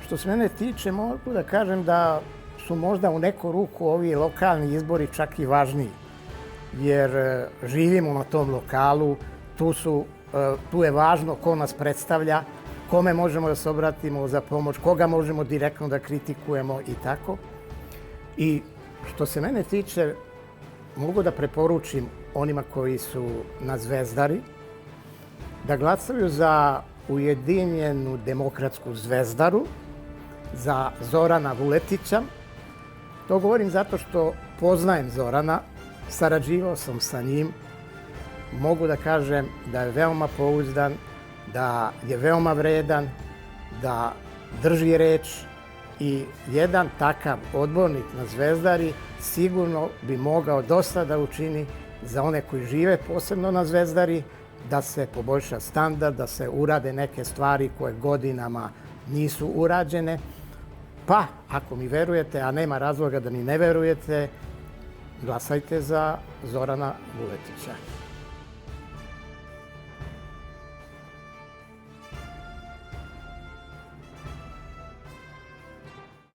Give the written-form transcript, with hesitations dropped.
Što se mene tiče, mogu da kažem da su možda u neku ruku ovi lokalni izbori čak i važniji. Jer živimo na tom lokalu, tu je važno ko nas predstavlja, kome možemo da se obratimo za pomoć, koga možemo direktno da kritikujemo i tako. I što se mene tiče, mogu da preporučim onima koji su na Zvezdari da glasaju za Ujedinjenu demokratsku Zvezdaru, za Zorana Vuletića. To govorim zato što poznajem Zorana, sarađivao sam sa njim. Mogu da kažem da je veoma pouzdan, da je veoma vredan, da drži reč i jedan takav odbornik na Zvezdari sigurno bi mogao dosta da učini za one koji žive posebno na Zvezdari, da se poboljša standard, da se urade neke stvari koje godinama nisu urađene. Pa, ako mi verujete, a nema razloga da mi ne verujete, glasajte za Zorana Vuletića.